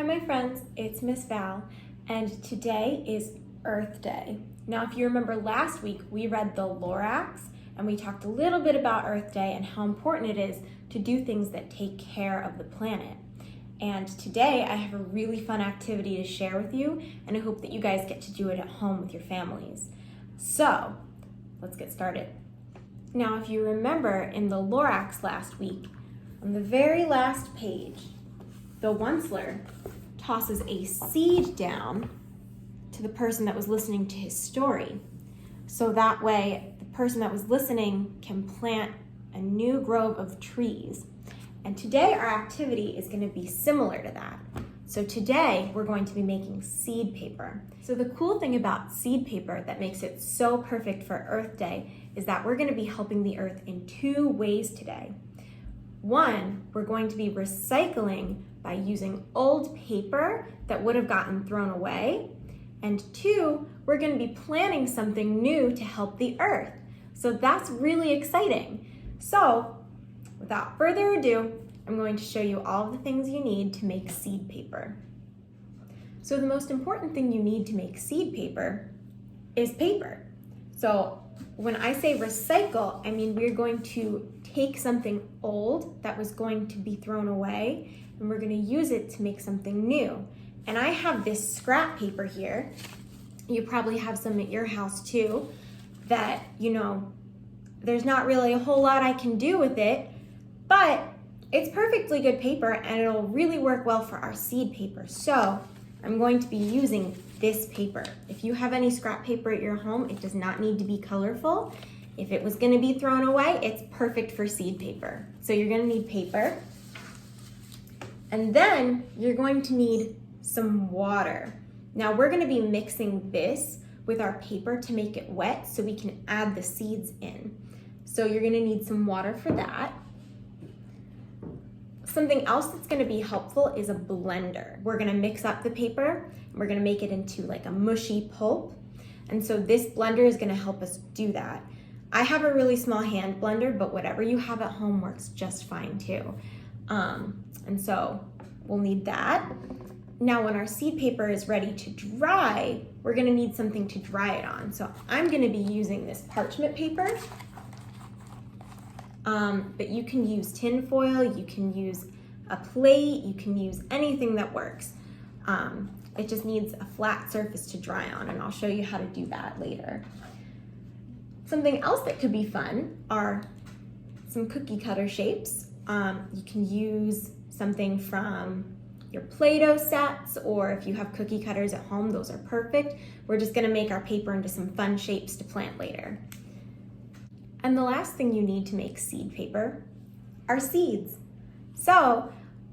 Hi my friends, it's Miss Val, and today is Earth Day. Now if you remember last week, we read the Lorax and we talked a little bit about Earth Day and how important it is to do things that take care of the planet. And today I have a really fun activity to share with you, and I hope that you guys get to do it at home with your families. So let's get started. Now if you remember in the Lorax last week, on the very last page, Bill Onceler tosses a seed down to the person that was listening to his story. So that way, the person that was listening can plant a new grove of trees. And today our activity is going to be similar to that. So today we're going to be making seed paper. So the cool thing about seed paper that makes it so perfect for Earth Day is that we're going to be helping the earth in two ways today. One, we're going to be recycling by using old paper that would have gotten thrown away. And two, we're going to be planting something new to help the earth. So that's really exciting. So without further ado, I'm going to show you all of the things you need to make seed paper. So the most important thing you need to make seed paper is paper. So when I say recycle, I mean we're going to take something old that was going to be thrown away and we're going to use it to make something new. And I have this scrap paper here. You probably have some at your house too that, there's not really a whole lot I can do with it, but it's perfectly good paper and it'll really work well for our seed paper. So I'm going to be using this paper. If you have any scrap paper at your home, it does not need to be colorful. If it was going to be thrown away, it's perfect for seed paper. So you're going to need paper. And then you're going to need some water. Now we're going to be mixing this with our paper to make it wet so we can add the seeds in. So you're going to need some water for that. Something else that's going to be helpful is a blender. We're going to mix up the paper and we're going to make it into like a mushy pulp. And so this blender is going to help us do that. I have a really small hand blender, but whatever you have at home works just fine too. And so we'll need that. Now when our seed paper is ready to dry, we're going to need something to dry it on. So I'm going to be using this parchment paper. But you can use tin foil, you can use a plate, you can use anything that works. It just needs a flat surface to dry on, and I'll show you how to do that later. Something else that could be fun are some cookie cutter shapes. You can use something from your Play-Doh sets, or if you have cookie cutters at home, those are perfect. We're just gonna make our paper into some fun shapes to plant later. And the last thing you need to make seed paper are seeds. So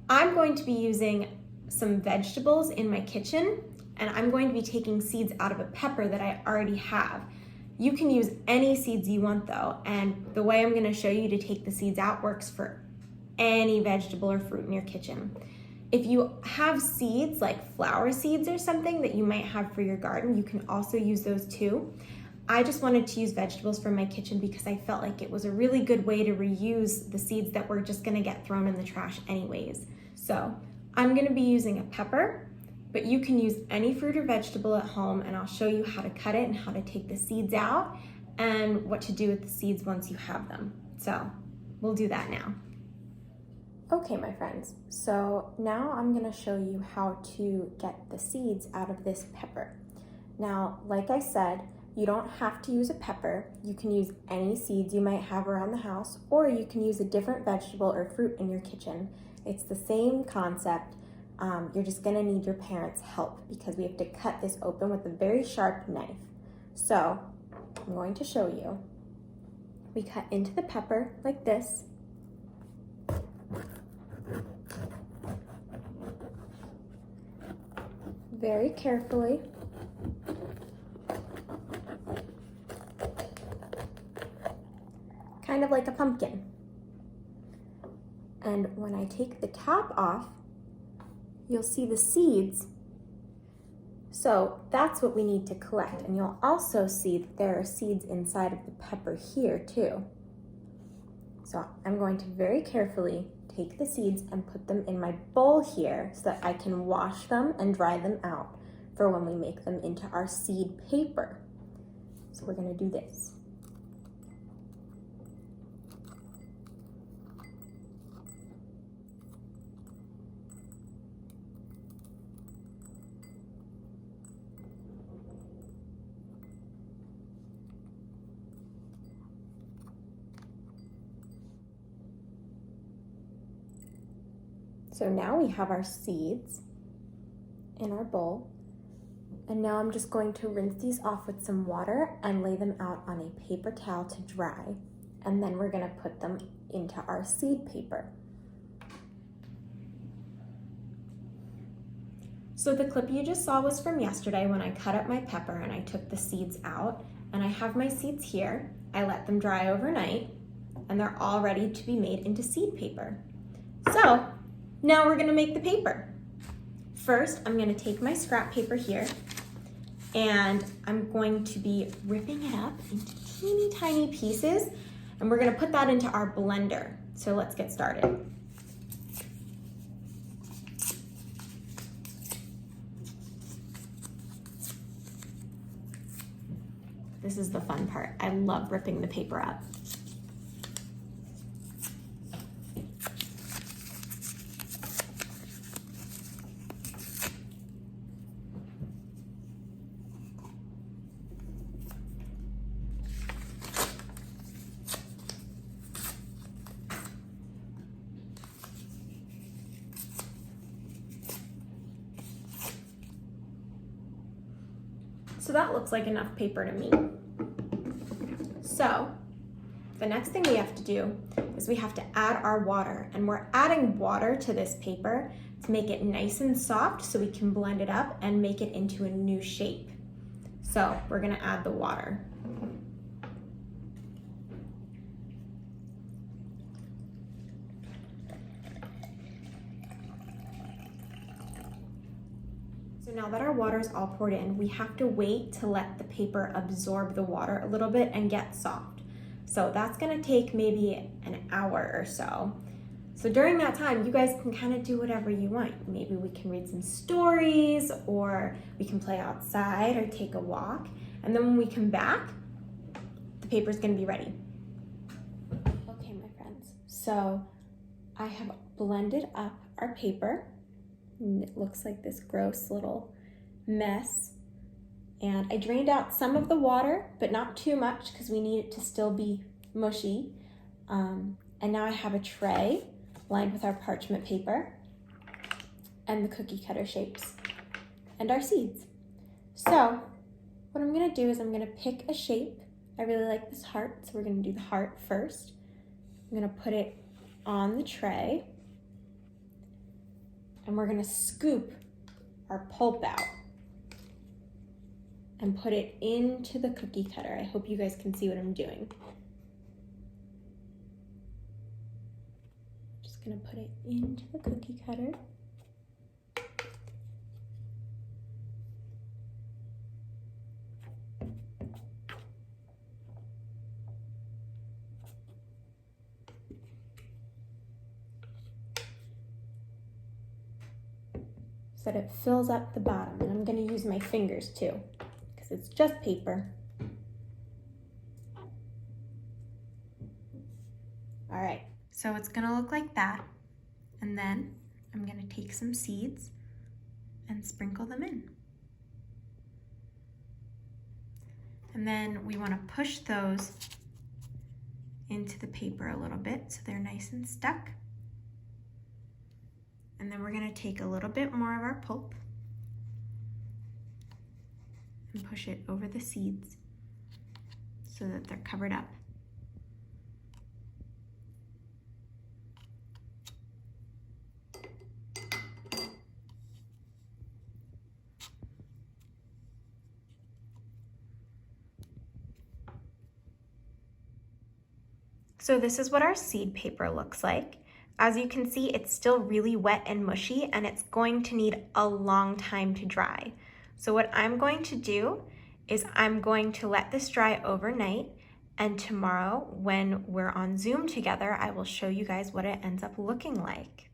I'm going to be using some vegetables in my kitchen, and I'm going to be taking seeds out of a pepper that I already have. You can use any seeds you want though, and the way I'm gonna show you to take the seeds out works for any vegetable or fruit in your kitchen. If you have seeds like flower seeds or something that you might have for your garden, you can also use those too. I just wanted to use vegetables from my kitchen because I felt like it was a really good way to reuse the seeds that were just gonna get thrown in the trash anyways. So I'm gonna be using a pepper, but you can use any fruit or vegetable at home, and I'll show you how to cut it and how to take the seeds out and what to do with the seeds once you have them. So we'll do that now. Okay, my friends, so now I'm gonna show you how to get the seeds out of this pepper. Now, like I said, you don't have to use a pepper. You can use any seeds you might have around the house, or you can use a different vegetable or fruit in your kitchen. It's the same concept. You're just gonna need your parents' help because we have to cut this open with a very sharp knife. So I'm going to show you. We cut into the pepper like this. Very carefully. Kind of like a pumpkin. And when I take the top off, you'll see the seeds. So that's what we need to collect. And you'll also see that there are seeds inside of the pepper here too. So I'm going to very carefully take the seeds and put them in my bowl here so that I can wash them and dry them out for when we make them into our seed paper. So we're gonna do this. So now we have our seeds in our bowl, and now I'm just going to rinse these off with some water and lay them out on a paper towel to dry, and then we're gonna put them into our seed paper. So the clip you just saw was from yesterday when I cut up my pepper and I took the seeds out, and I have my seeds here. I let them dry overnight, and they're all ready to be made into seed paper. So now we're gonna make the paper. First, I'm gonna take my scrap paper here and I'm going to be ripping it up into teeny tiny pieces, and we're gonna put that into our blender. So let's get started. This is the fun part. I love ripping the paper up. So that looks like enough paper to me. So the next thing we have to do is we have to add our water, and we're adding water to this paper to make it nice and soft so we can blend it up and make it into a new shape. So we're gonna add the water. So now that our water is all poured in, we have to wait to let the paper absorb the water a little bit and get soft. So that's gonna take maybe an hour or so. So during that time, you guys can kind of do whatever you want. Maybe we can read some stories, or we can play outside or take a walk. And then when we come back, the paper's gonna be ready. Okay, my friends, so I have blended up our paper. And it looks like this gross little mess. And I drained out some of the water, but not too much because we need it to still be mushy. And now I have a tray lined with our parchment paper and the cookie cutter shapes and our seeds. So what I'm gonna do is I'm gonna pick a shape. I really like this heart, so we're gonna do the heart first. I'm gonna put it on the tray, and we're gonna scoop our pulp out and put it into the cookie cutter. I hope you guys can see what I'm doing. Just gonna put it into the cookie cutter. So that it fills up the bottom, and I'm gonna use my fingers too, because it's just paper. All right, so it's gonna look like that, and then I'm gonna take some seeds and sprinkle them in. And then we wanna push those into the paper a little bit so they're nice and stuck. And then we're gonna take a little bit more of our pulp and push it over the seeds so that they're covered up. So this is what our seed paper looks like. As you can see, it's still really wet and mushy, and it's going to need a long time to dry. So what I'm going to do is I'm going to let this dry overnight, And tomorrow, when we're on Zoom together, I will show you guys what it ends up looking like.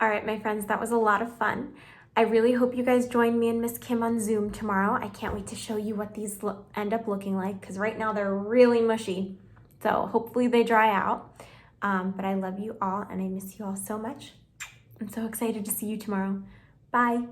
All right, my friends, that was a lot of fun. I really hope you guys join me and Miss Kim on Zoom tomorrow. I can't wait to show you what these end up looking like, because right now they're really mushy. So hopefully they dry out. But I love you all and I miss you all so much. I'm so excited to see you tomorrow. Bye.